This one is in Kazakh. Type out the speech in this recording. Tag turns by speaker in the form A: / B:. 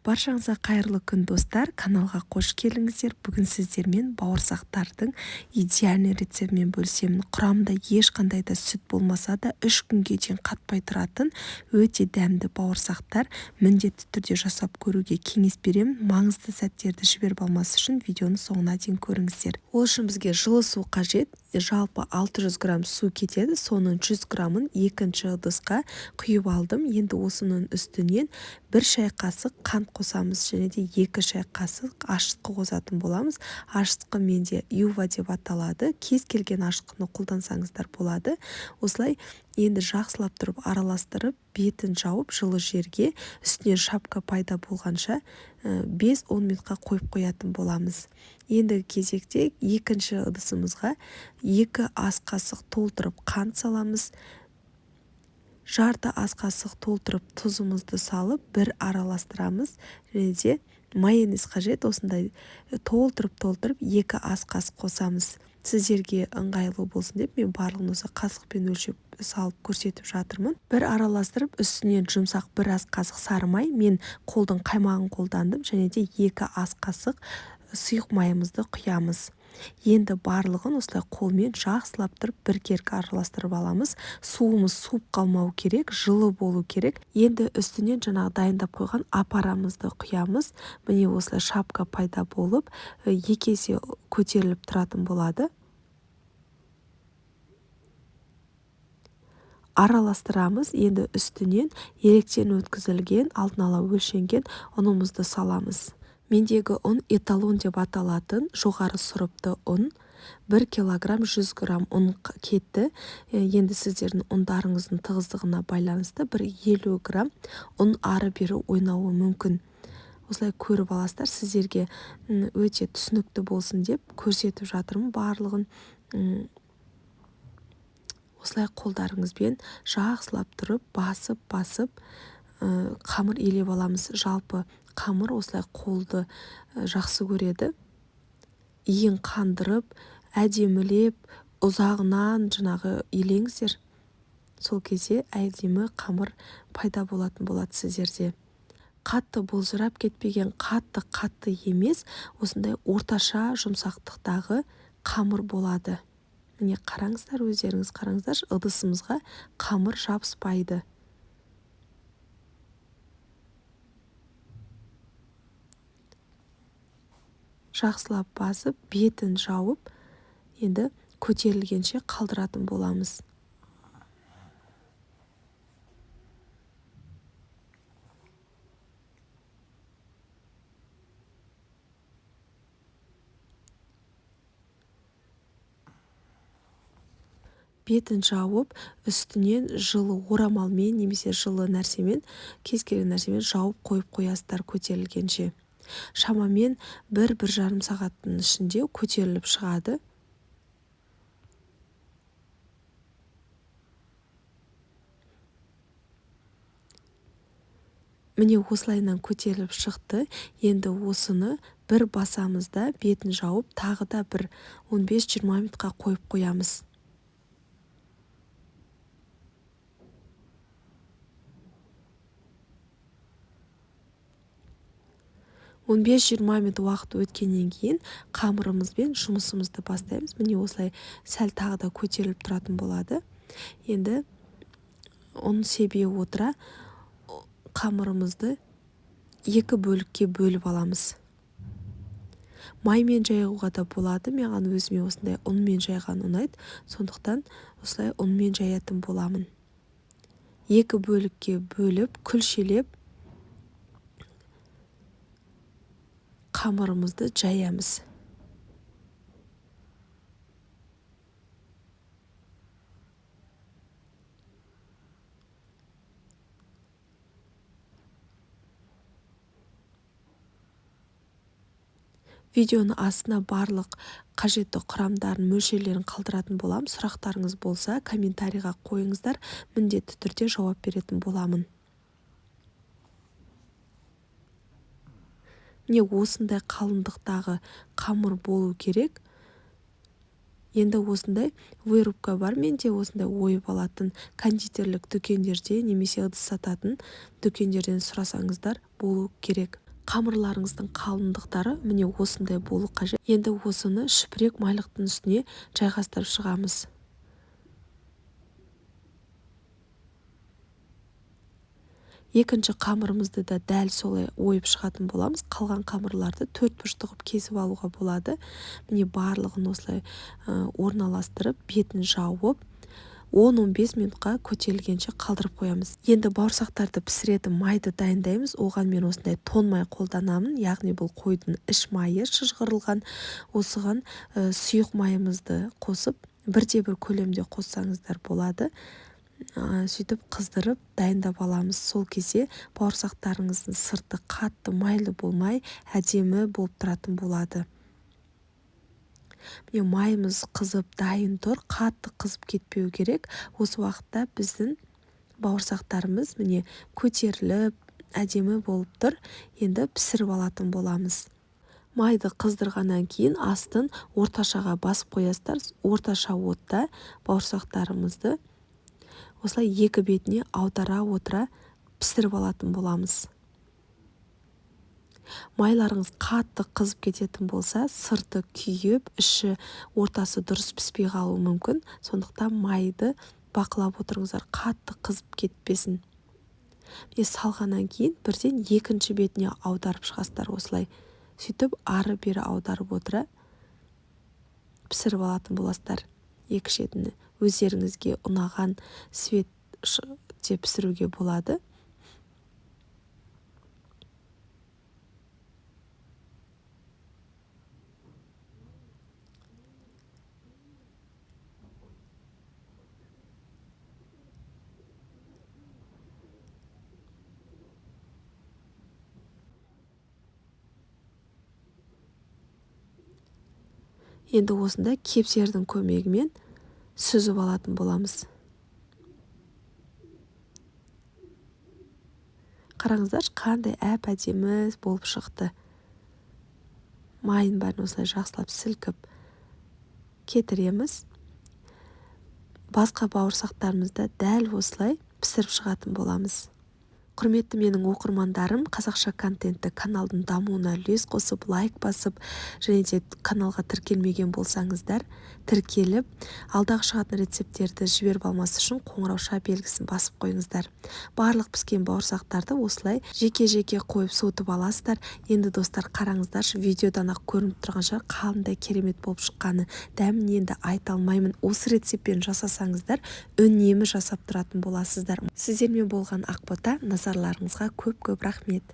A: Баршаңызға қайырлы күн достар, каналға қош келдіңіздер. Бүгін сіздермен бауырсақтардың идеальный рецептімен бөлісемін. Құрамында ешқандай да сүт болмаса да 3 күнге дейін қатпай тұратын өте дәмді бауырсақтар. Міндетті түрде жасап көруге кеңес беремін. Маңызды сәттерді жіберіп алмас үшін видеоны соңына дейін көріңіздер. Ол үшін бізге жылы су қажет. Жалпы 600 грамм су кетеді. Соның 100 граммын екінші ыдысқа құйып алдым. Енді осының үстінен 1 шай қасық қант қосамыз және де 2 шай қасық ашытқы қосатын боламыз. Ашытқы менде юва деп аталады. Кез келген ашытқыны қолдансаңыздар болады. Осылай енді жақсылап тұрып араластырып, бетін жауып жылы жерге үстінен шапка пайда болғанша 5-10 минутқа қойып қоятын боламыз. Ендігі кезекте екінші ыдысымызға 2 ас қасық толтырып қант саламыз. Жарты ас қасық толтырып тұзымызды салып бір араластырамыз. Және де майонез қажет. Осындай толтырып 2 ас қасық қосамыз. Сіздерге ыңғайлы болсын деп мен барлығын осы қасықпен өлшеп салып көрсетіп жатырмын. Бір араластырып үстінен жұмсақ 1 ас қасық сары май, мен қолдың қаймағын қолдандым, және де 2 ас қасық сұйық майымызды құямыз. Енді барлығын осылай қолмен жақсылап тұрып бір керкі араластырып аламыз. Суымыз суып қалмау керек, жылы болу керек. Енді үстінен жаңағы дайындап қойған апарамызды құямыз. Міне осылай шапка пайда болып, 2 есе көтеріліп тұратын болады. Араластырамыз. Енді үстінен електен өткізілген, алдын ала өлшенген ұнымызды саламыз. Мендегі ұн эталон деп аталатын жоғары сұрыпты ұн. 1 килограмм 100 грамм ұн кетті. Енді сіздердің ұндарыңыздың тығыздығына байланысты 50 грамм ұн ары-бері ойнауы мүмкін. Осылай көріп аласыздар. Сіздерге өте түсінікті болсын деп көрсетіп жатырмын барлығын. Осылай қолдарыңызбен жақсылап тұрып, басып қамыр елеп аламыз. Жалпы қамыр осылай қолды жақсы көреді. Иін қандырып, әдемілеп, ұзағынан жаңағы елеңіздер. Сол кезде әдемі қамыр пайда болатын болады сіздерде. Қатты бұлжырап кетпеген, қатты емес, осындай орташа жұмсақтықтағы қамыр болады. Міне қараңыздар, өздеріңіз қараңыздар, ыдысымызға қамыр жабыспайды. Жақсылап басып, бетін жауып, енді көтерілгенше қалдыратын боламыз. Бетін жауып, үстінен жылы орамалмен немесе жылы нәрсемен, кез келген нәрсемен жауып қойып қоясыздар көтерілгенше. Шамамен 1-1,5 сағаттың ішінде көтеріліп шығады. Міне осылайынан көтеріліп шықты. Енді осыны бір басамызда бетін жауып, тағы да бір 15-20 минутқа қойып қоямыз. 15-20 минут уақыт өткеннен кейін қамырымызбен жұмысымызды бастаймыз. Міне осылай сәл тағы да көтеріліп тұратын болады. Енді оны себе отыра қамырымызды 2 бөлікке бөліп аламыз. Маймен жайғуға да болады. Маған өзіме осындай ұнмен жайған ұнайды. Сондықтан осылай ұнмен жаятын боламын. 2 бөлікке бөліп, күлшелеп қамырымызды жаямыз. Видеоны астына барлық қажетті құрамдарын, мөлшерлерін қалдыратын болам. Сұрақтарыңыз болса, комментарийға қойыңыздар. Міндетті түрде жауап беретін боламын. Міне осындай қалыңдықтағы қамыр болу керек. Енді осындай вырубка бар менде, осындай ойып алатын кондитерлік дүкендерде немесе ыдыс сататын дүкендерден сұрасаңыздар болу керек. Қамырларыңыздың қалыңдықтары міне осындай болу қажет. Енді осыны шүпірек майлықтың үстіне жайғастырып шығамыз. Екінші қамырымызды да дәл солай ойып шығатын боламыз. Қалған қамырларды төрт бұрышты қылып кесіп алуға болады. Міне барлығын осылай орналастырып, бетін жауып, 10-15 минутқа көтерілгенше қалдырып қоямыз. Енді бауырсақтарды пісіретін майды дайындаймыз. Оған мен осындай тон май қолданамын. Яғни бұл қойдың іш майы шыжғырылған. Осыған сұйық майымызды қосып, бірде-бір көлемде қоссаңыздар болады. Сөйтіп қыздырып дайындап аламыз. Сол кезде бауырсақтарыңыздың сырты қатты майлы болмай, әдемі болып тұратын болады. Міне майымыз қызып дайын тұр, қатты қызып кетпеу керек. Осы уақытта біздің бауырсақтарымыз міне көтеріліп, әдемі болып тұр. Енді пісіріп алатын боламыз. Майды қыздырғаннан кейін астын орташаға басып қоясыздар. Орташа отта бауырсақтарымызды осылай екі бетіне аудара отыра пісіріп алатын боламыз. Майларыңыз қатты қызып кететін болса, сырты күйіп, іші ортасы дұрыс піспей қалуы мүмкін. Сондықтан майды бақылап отырыңыздар, қатты қызып кетпесін. Салғаннан кейін бірден екінші бетіне аударып шығасыздар осылай. Сөйтіп ары-бері аударып отыра пісіріп алатын боласыздар. Екі шетіні өздеріңізге ұнаған светте пісіруге болады. Енді осында кепсердің көмегімен сүзіп алатын боламыз. Қараңыздар, қандай әп-әдемі болып шықты. Майын бәрін осылай жақсылап сілкіп кетіреміз. Басқа бауырсақтарымызда дәл осылай пісіріп шығатын боламыз. Құрметті менің оқырмандарым, қазақша контентті каналдың дамуына үлес қосып, лайк басып, және де каналға тіркелмеген болсаңыздар, тіркеліп, алдағы шығатын рецепттерді жіберіп алмас үшін қоңырауша белгісін басып қойыңыздар. Барлық піскен бауырсақтарды осылай жеке-жеке қойып суытып аласыздар. Енді достар, қараңыздаршы, видеодан-ақ көрініп тұрған шығар қандай керемет болып шыққаны. Дәмін енді айта алмаймын. Осы рецептпен жасасаңыздар, үнемі жасап тұратын боласыздар. Сіздермен болған Ақбота, назарларыңызға көп-көп рахмет.